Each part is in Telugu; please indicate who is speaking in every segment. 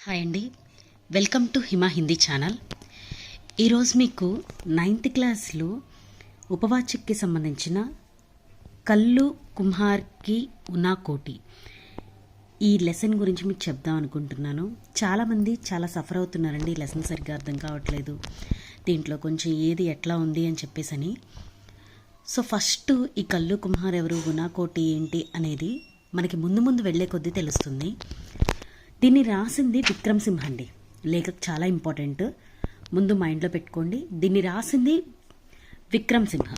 Speaker 1: హాయ్ అండి, welcome to Hima Hindi channel. ఈరోజు మీకు 9th క్లాస్లో ఉపవాచక్కి సంబంధించిన కల్లు కుమ్హార్కి ఉనా కోటి ఈ లెసన్ గురించి మీకు చెప్దాం అనుకుంటున్నాను. చాలామంది చాలా సఫర్ అవుతున్నారండి, ఈ లెసన్ సరిగ్గా అర్థం కావట్లేదు, దీంట్లో కొంచెం ఏది ఎట్లా ఉంది అని చెప్పేసని. సో ఫస్ట్ ఈ కల్లు కుమ్హార్ ఎవరు, ఉనా కోటి ఏంటి అనేది మనకి ముందు ముందు వెళ్ళే కొద్దీ తెలుస్తుంది. దీన్ని రాసింది విక్రమ్ సింహ అండి. లేఖకు చాలా ఇంపార్టెంట్, ముందు మైండ్లో పెట్టుకోండి. దీన్ని రాసింది విక్రమ్ సింహ.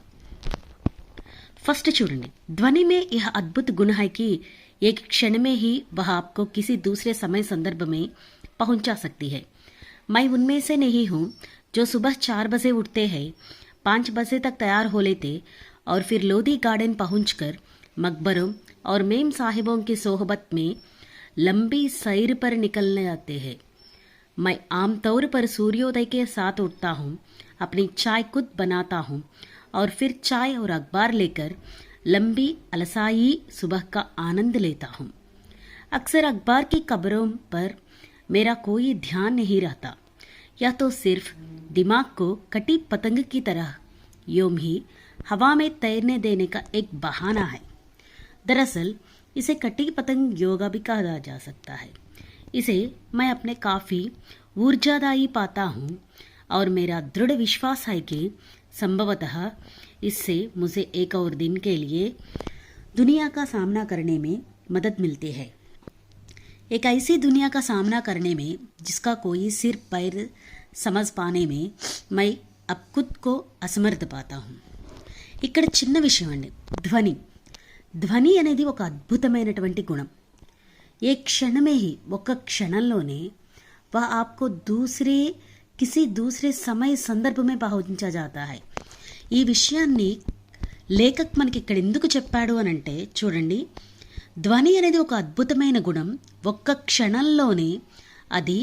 Speaker 1: फर्स्ट చూడండి, ध्वनि में यह अद्भुत गुण है कि एक क्षण में ही वह आपको किसी दूसरे समय संदर्भ में पहुंचा सकती है. मैं उनमें से नहीं हूँ जो सुबह 4 बजे उठते हैं, 5 बजे तक तैयार हो लेते और फिर लोधी गार्डन पहुंचकर मकबरों और मेम साहिबों की सोहबत में लंबी सैर पर निकलने जाते हैं. मैं आमतौर पर सूर्योदय के साथ उठता हूँ, अपनी चाय खुद बनाता हूँ और फिर चाय और अखबार लेकर लंबी अलसाई सुबह का आनंद लेता हूँ. अक्सर अखबार की खबरों पर मेरा कोई ध्यान नहीं रहता. यह तो सिर्फ दिमाग को कटी पतंग की तरह यूं ही हवा में तैरने देने का एक बहाना है. दरअसल इसे कटी पतंग योगा भी कहा जा सकता है. इसे मैं अपने काफ़ी ऊर्जादायी पाता हूँ और मेरा दृढ़ विश्वास है कि संभवतः इससे मुझे एक और दिन के लिए दुनिया का सामना करने में मदद मिलती है. एक ऐसी दुनिया का सामना करने में जिसका कोई सिर पैर समझ पाने में मैं अब खुद को असमर्थ पाता हूँ. ఇక్కడ చిన్న విషయం అండి, ధ్వని అనేది ఒక అద్భుతమైనటువంటి గుణం. ఏ క్షణమే హి, ఒక్క క్షణంలోనే వह आपको किसी दूसरे समय సందర్భ में పహుంచా జాతా హై. ఈ విషయాన్ని లేఖక్ మనకి ఇక్కడ ఎందుకు చెప్పాడు అని అంటే, చూడండి, ధ్వని అనేది ఒక అద్భుతమైన గుణం. ఒక్క క్షణంలోనే అది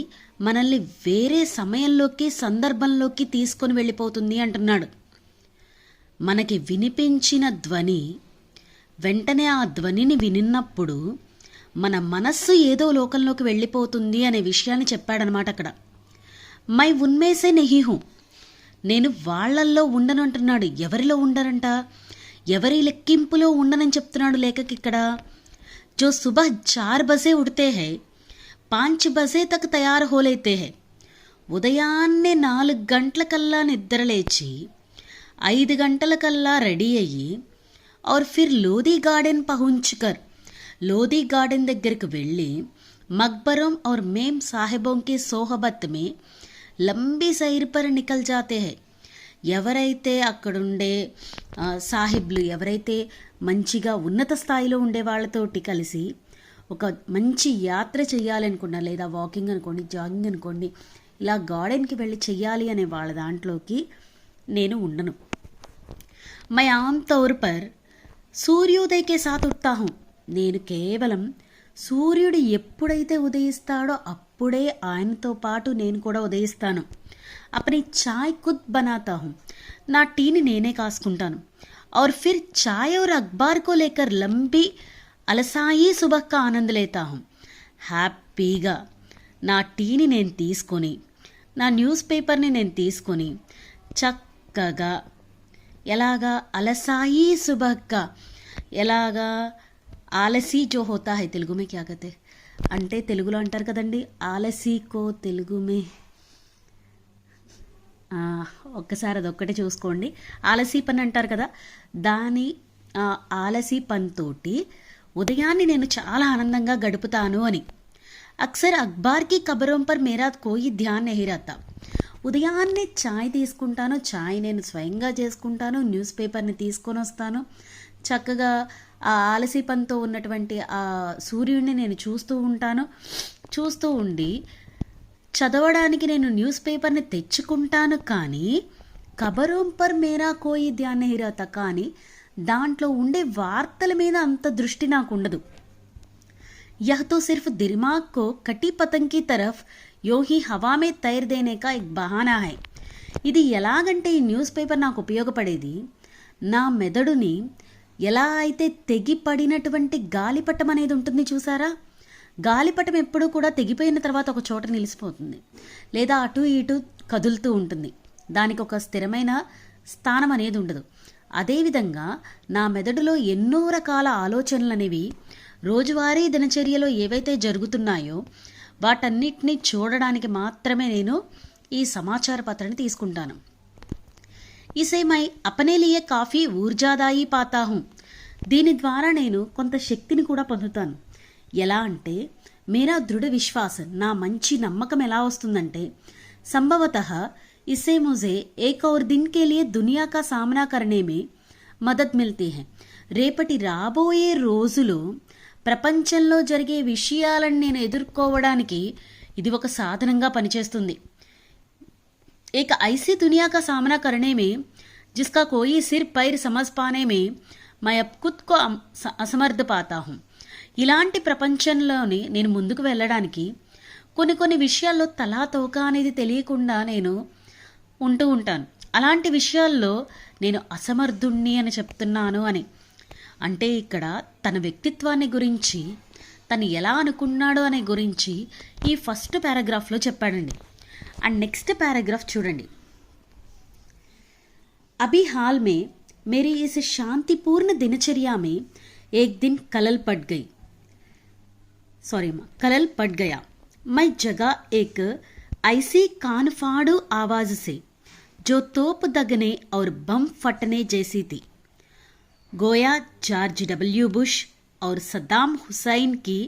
Speaker 1: మనల్ని వేరే సమయంలోకి సందర్భంలోకి తీసుకొని వెళ్ళిపోతుంది అంటున్నాడు. మనకి వినిపించిన ధ్వని, వెంటనే ఆ ధ్వనిని వినిన్నప్పుడు మన మనస్సు ఏదో లోకంలోకి వెళ్ళిపోతుంది అనే విషయాన్ని చెప్పాడనమాట అక్కడ. మై ఉన్మేసే నెహీ హూ, నేను వాళ్ళల్లో ఉండను అంటున్నాడు. ఎవరిలో ఉండరంట, ఎవరి లెక్కింపులో ఉండనని చెప్తున్నాడు లేఖకి ఇక్కడ. జో సుబహ్ 4 బజే ఉడితే హై, 5 బజే తక్ తయారు హో లేతే హై. ఉదయాన్నే 4 గంటలకల్లా నిద్రలేచి 5 గంటలకల్లా రెడీ అయ్యి और फिर लोधी गार्डन पहुंचकर लोधी गार्डन దగ్గరికి వెళ్ళి मकबरों और मेम साहिबों की सोहबत में लंबी सैर पर निकल जाते हैं. ఎవరైతే అక్కడుండే సాహిబ్లు, ఎవరైతే మంచిగా ఉన్నత స్థాయిలో ఉండే వాళ్ళతోటి కలిసి ఒక మంచి యాత్ర చేయాలనుకున్నా, లేదా వాకింగ్ అనుకోండి, జాగింగ్ అనుకోండి, ఇలా గార్డెన్కి వెళ్ళి చెయ్యాలి అనే వాళ్ళ దాంట్లోకి నేను ఉండను. मैं आमतौर पर సూర్యోదయకే సాత్ ఉఠతా హూ, నేను కేవలం సూర్యుడు ఎప్పుడైతే ఉదయిస్తాడో అప్పుడే ఆయనతో పాటు నేను కూడా ఉదయిస్తాను. అప్ని చాయ్ ఖుద్ బనాతా హూ, నా టీని నేనే కాసుకుంటాను. और फिर चाय और अखबार को लेकर लंबी अलसाई सुबह का आनंद लेता हूँ. హ్యాపీగా నా టీని నేను తీసుకొని, నా న్యూస్ పేపర్ని నేను తీసుకొని చక్కగా, ఎలాగా, అలసాయి సుబహ్కా, ఎలాగా, ఆలసీ జో హోతా హై తెలుగు మే క్యా కహతే, అంటే తెలుగులో అంటారు కదండి, ఆలసీకో తెలుగు మే, ఒక్కసారి అదొక్కటే చూసుకోండి. ఆలసీ పని అంటారు కదా, దాని ఆలసీ పనితోటి ఉదయాన్ని నేను చాలా ఆనందంగా గడుపుతాను అని. అక్సర్ అఖ్బార్కి ఖబరోం పర్ మేరా కోయి ధ్యాన్ నహీ రహతా. ఉదయాన్నే ఛాయ్ తీసుకుంటాను, ఛాయ్ నేను స్వయంగా చేసుకుంటాను, న్యూస్ పేపర్ని తీసుకొని వస్తాను, చక్కగా ఆ ఆలసీ పనితో ఉన్నటువంటి ఆ సూర్యుడిని నేను చూస్తూ ఉండి చదవడానికి నేను న్యూస్ పేపర్ని తెచ్చుకుంటాను. కానీ ఖబరోం పర్ మేరా కోయి ధ్యాన్ నహీ రహతా, కానీ దాంట్లో ఉండే వార్తల మీద అంత దృష్టి నాకు ఉండదు. यह तो सिर्फ दिमाग को कटी पतंग की तरफ यूं ही हवा में तैर देने का एक बहाना है. ఇది ఎలాగంటే, ఈ న్యూస్ పేపర్ నాకు ఉపయోగపడేది నా మెదడుని ఎలా అయితే తెగిపడినటువంటి గాలిపటం అనేది ఉంటుంది చూసారా, గాలిపటం ఎప్పుడూ కూడా తెగిపోయిన తర్వాత ఒక చోట నిలిచిపోతుంది, లేదా అటు ఇటు కదులుతూ ఉంటుంది. దానికి ఒక స్థిరమైన స్థానం అనేది ఉండదు. అదేవిధంగా నా మెదడులో ఎన్నో రకాల ఆలోచనలు అనేవి రోజువారీ దినచర్యలో ఏవైతే జరుగుతున్నాయో వాటన్నిటినీ చూడడానికి మాత్రమే నేను ఈ సమాచార పత్రాన్ని తీసుకుంటాను. ఇసే మై అపనే లియే కాఫీ ఊర్జాదాయి పాతా హూం. దీని ద్వారా నేను కొంత శక్తిని కూడా పొందుతాను. ఎలా అంటే మేరా దృఢ విశ్వాసం, నా మంచి నమ్మకం ఎలా వస్తుందంటే సంభవతః ఇస్సే ముझे एक और दिन के लिए दुनिया का सामना करने में మదద్ మిల్తీ హై. రేపటి రాబోయే రోజులో ప్రపంచంలో జరిగే విషయాలను నేను ఎదుర్కోవడానికి ఇది ఒక సాధనంగా పనిచేస్తుంది. एक ऐसी दुनिया का सामना करने में जिसका कोई सिर पैर समझ पाने में मैं अब खुद को असमर्थ पाता हूँ. ఇలాంటి ప్రపంచంలోని నేను ముందుకు వెళ్ళడానికి కొన్ని విషయాల్లో తలా తోక అనేది తెలియకుండా నేను ఉంటూ ఉంటాను. అలాంటి విషయాల్లో నేను అసమర్థుణ్ణి అని చెప్తున్నాను అని. అంటే ఇక్కడ తన వ్యక్తిత్వాన్ని గురించి, తను ఎలా అనుకున్నాడో అనే గురించి ఈ ఫస్ట్ పారాగ్రాఫ్లో చెప్పాడండి. అండ్ నెక్స్ట్ పారాగ్రాఫ్ చూడండి. अभी हाल में मेरी इस शांतिपूर्ण दिनचर्या में एक दिन कलल पड़ गया. मैं जगा एक ऐसी कानफाड़ू आवाज से जो तोप दगने और बम फटने जैसी थी. गोया जॉर्ज डब्ल्यू बुश और सद्दाम हुसैन की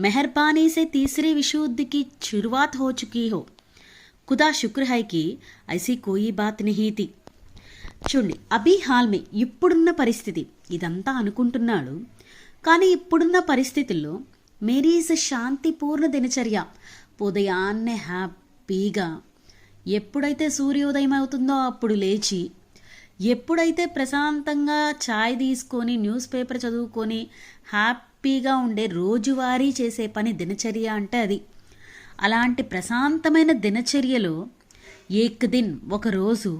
Speaker 1: मेहरबानी से तीसरे विश्व युद्ध की शुरुआत हो चुकी हो. खुदा शुक्र है कि ऐसी कोई बात नहीं थी. చూడండి, అభి హాల్మే ఇప్పుడున్న పరిస్థితి, ఇదంతా అనుకుంటున్నాడు కానీ ఇప్పుడున్న పరిస్థితుల్లో మేరీస్ శాంతిపూర్ణ దినచర్య, ఉదయాన్నే హ్యాపీగా ఎప్పుడైతే సూర్యోదయం అవుతుందో అప్పుడు లేచి, ఎప్పుడైతే ప్రశాంతంగా ఛాయ్ తీసుకొని న్యూస్ పేపర్ చదువుకొని హ్యాపీగా ఉండే రోజువారీ చేసే పని దినచర్య అంటే అది. అలాంటి ప్రశాంతమైన దినచర్యలో ఏక్ దిన్ ఒకరోజు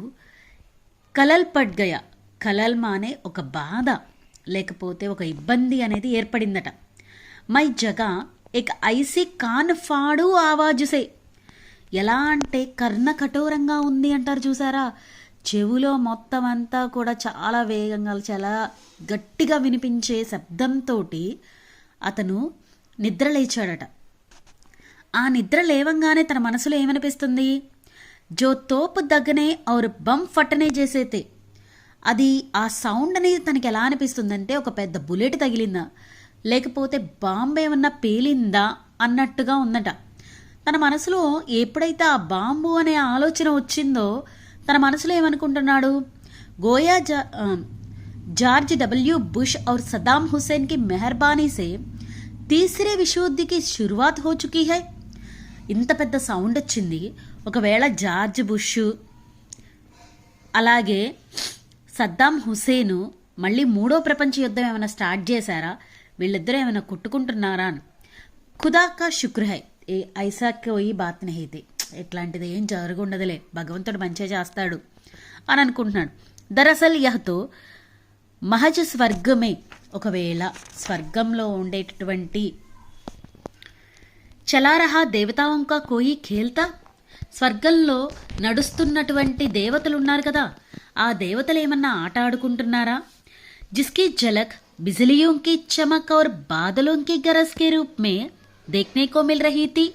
Speaker 1: కలల్ పడ్ గయా, కలల్ మానే ఒక బాధ లేకపోతే ఒక ఇబ్బంది అనేది ఏర్పడిందట. మై జగా ఎక్ ఐసీ కాన్ ఫాడు ఆవాజుసే, ఎలా అంటే కర్ణ కఠోరంగా ఉంది అంటారు చూసారా, చెవులో మొత్తం అంతా కూడా చాలా వేగంగా చాలా గట్టిగా వినిపించే శబ్దంతో అతను నిద్ర లేచాడట. ఆ నిద్ర లేవంగానే తన మనసులో ఏమనిపిస్తుంది, జో తోపు దగ్గనే ఔర్ బమ్ ఫట్టనే చేసేతే, అది ఆ సౌండ్ అనేది తనకి ఎలా అనిపిస్తుందంటే ఒక పెద్ద బుల్లెట్ తగిలిందా లేకపోతే బాంబు ఏమన్నా పేలిందా అన్నట్టుగా ఉందట. తన మనసులో ఎప్పుడైతే ఆ బాంబు అనే ఆలోచన వచ్చిందో తన మనసులో ఏమనుకుంటున్నాడు, గోయా జార్జ్ డబ్ల్యూ బుష్ और सद्दाम हुसैन की मेहरबानी से तीसरे विश्व युद्ध की शुरुआत हो चुकी है. ఇంత పెద్ద సౌండ్ వచ్చింది, ఒకవేళ జార్జ్ బుష్ అలాగే సద్దాం హుసేను మళ్ళీ మూడో ప్రపంచ యుద్ధం ఏమైనా స్టార్ట్ చేశారా, వీళ్ళిద్దరూ ఏమైనా కొట్టుకుంటున్నారా అని. ఖుదా కా శుక్ర్ హై ఏ ఐసా కోయి బాత్ నహీ థీ, ఎట్లాంటిది ఏం జరుగుండదులే, భగవంతుడు మంచిగా చేస్తాడు అని అనుకుంటున్నాడు. దరసల్ యహ్తో మహజ్ స్వర్గమే, ఒకవేళ స్వర్గంలో ఉండేటటువంటి చలారహా దేవతాంకా కోయి ఖేల్తా, స్వర్గంలో నడుస్తున్నటువంటి దేవతలు ఉన్నారు కదా, ఆ దేవతలు ఏమన్నా ఆట ఆడుకుంటున్నారా. జిస్కి జలక్ బిజలియోं की चमक और बादलों की गरज के रूप में देखने को मिल रही थी.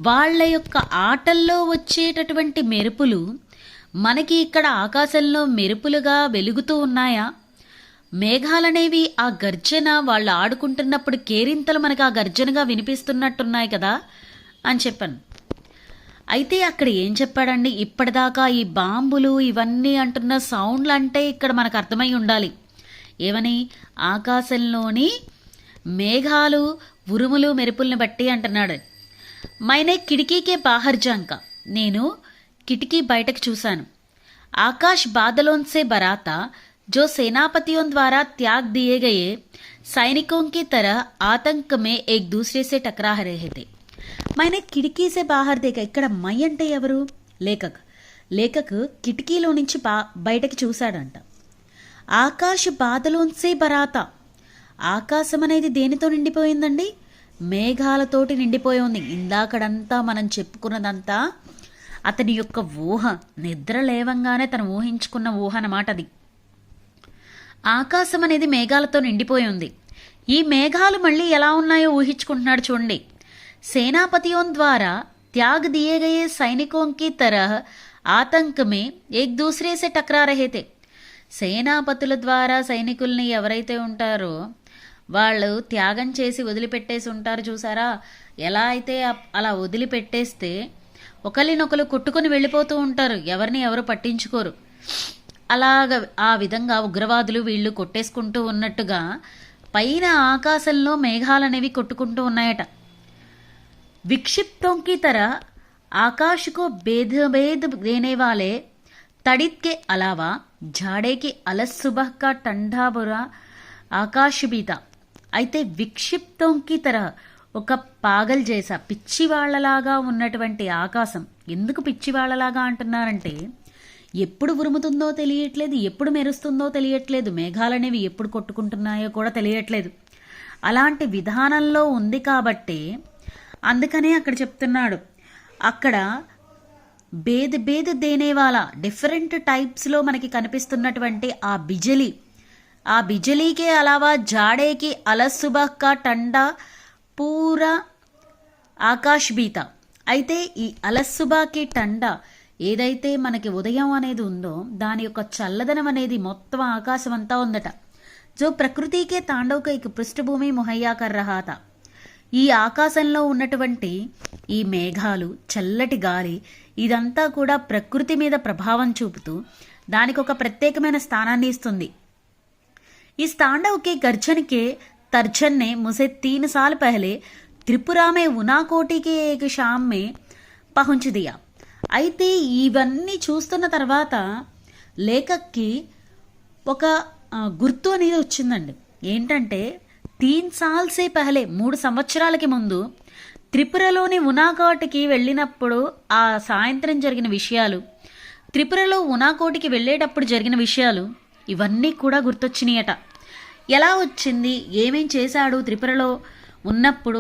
Speaker 1: వాళ్ళ యొక్క ఆటల్లో వచ్చేటటువంటి మెరుపులు మనకి ఇక్కడ ఆకాశంలో మెరుపులుగా వెలుగుతూ ఉన్నాయా. మేఘాలనేవి ఆ గర్జన వాళ్ళు ఆడుకుంటున్నప్పుడు కేరింతలు మనకు ఆ గర్జనగా వినిపిస్తున్నట్టున్నాయి కదా అని చెప్పాను. అయితే అక్కడ ఏం చెప్పాడండి, ఇప్పటిదాకా ఈ బాంబులు ఇవన్నీ అంటున్న సౌండ్లు అంటే ఇక్కడ మనకు అర్థమై ఉండాలి ఏమని, ఆకాశంలోని మేఘాలు ఉరుములు మెరుపుల్ని బట్టి అంటున్నాడు. మైనే కిటికీకే బాహర్ జాంక, నేను కిటికీ బయటకు చూశాను. ఆకాశ్ బాదలోన్సే బరాతా जो सेनापतियों द्वारा त्याग दिए गए सैनिकों की तरह आतंक में एक दूसरे से टकरा रहे थे. मैंने खिड़की से बाहर देखा. ఇక్కడ మై అంటే ఎవరు, లేఖక్ కిటికీలో నుంచి బయటకి చూశాడంట. ఆకాశ్ బాదలోన్సే బరాతా, ఆకాశం అనేది దేనితో నిండిపోయిందండి,
Speaker 2: మేఘాలతోటి నిండిపోయి ఉంది. ఇందాకడంతా మనం చెప్పుకున్నదంతా అతని యొక్క ఊహ, నిద్ర లేవంగానే తను ఊహించుకున్న ఊహ అన్నమాట అది. ఆకాశం అనేది మేఘాలతో నిండిపోయి ఉంది. ఈ మేఘాలు మళ్ళీ ఎలా ఉన్నాయో ఊహించుకుంటున్నాడు చూడండి. सेनापतियों द्वारा त्याग दिए गए सैनिकों की तरह आतंक में एक दूसरे से टकरा रहे थे. సేనాపతుల ద్వారా సైనికుల్ని ఎవరైతే ఉంటారో వాళ్ళు త్యాగం చేసి వదిలిపెట్టేసి ఉంటారు చూసారా, ఎలా అయితే అలా వదిలిపెట్టేస్తే ఒకరినొకరు కొట్టుకొని వెళ్ళిపోతూ ఉంటారు, ఎవరిని ఎవరు పట్టించుకోరు. అలాగ ఆ విధంగా ఉగ్రవాదులు వీళ్ళు కొట్టేసుకుంటూ ఉన్నట్టుగా పైన ఆకాశంలో మేఘాలనేవి కొట్టుకుంటూ ఉన్నాయట. विक्षिप्तों की तरह आकाश को भेद देने वाले तड़ित के अलावा झाड़े की अलस सुबह का ठंडा बुरा आकाश भी था. అయితే విక్షిప్తోంకి తర ఒక పాగల్ చేసా పిచ్చివాళ్లలాగా ఉన్నటువంటి ఆకాశం. ఎందుకు పిచ్చివాళ్లలాగా అంటున్నారంటే ఎప్పుడు ఉరుముతుందో తెలియట్లేదు, ఎప్పుడు మెరుస్తుందో తెలియట్లేదు, మేఘాలనేవి ఎప్పుడు కొట్టుకుంటున్నాయో కూడా తెలియట్లేదు. అలాంటి విధానంలో ఉంది కాబట్టి అందుకనే అక్కడ చెప్తున్నాడు. అక్కడ భేద్ దేనేవాలా డిఫరెంట్ టైప్స్లో మనకి కనిపిస్తున్నటువంటి ఆ బిజలీకే అలావా జాడేకి అలసుబహ్కా టండా పూరా ఆకాశ్ బీత. అయితే ఈ అలస్సుబాకి టండా ఏదైతే మనకి ఉదయం అనేది ఉందో దాని యొక్క చల్లదనం అనేది మొత్తం ఆకాశం అంతా ఉందట. జో ప్రకృతికే తాండవక ఇక పృష్ఠభూమి ముహయ్యా కర్ రహా థా. ఈ ఆకాశంలో ఉన్నటువంటి ఈ మేఘాలు, చల్లటి గాలి ఇదంతా కూడా ప్రకృతి మీద ప్రభావం చూపుతూ దానికి ఒక ప్రత్యేకమైన స్థానాన్ని ఇస్తుంది. इस तांडव के गर्जन के तर्जन ने मुझे 3 साल पहले त्रिपुरा में उनाकोटी के एक शाम में पहुंच दिया. అయితే ఇవన్నీ చూస్తున్న తర్వాత లేఖక్కి ఒక గుర్తు అనేది వచ్చిందండి. ఏంటంటే 3 साल से पहले 3 సంవత్సరాలకి ముందు త్రిపురలోని ఉనాకోటికి వెళ్ళినప్పుడు ఆ సాయంత్రం జరిగిన విషయాలు, త్రిపురలో ఉనాకోటికి వెళ్ళేటప్పుడు జరిగిన విషయాలు ఇవన్నీ కూడా గుర్తొచ్చినాయట. ఎలా వచ్చింది, ఏమేం చేశాడు త్రిపురలో ఉన్నప్పుడు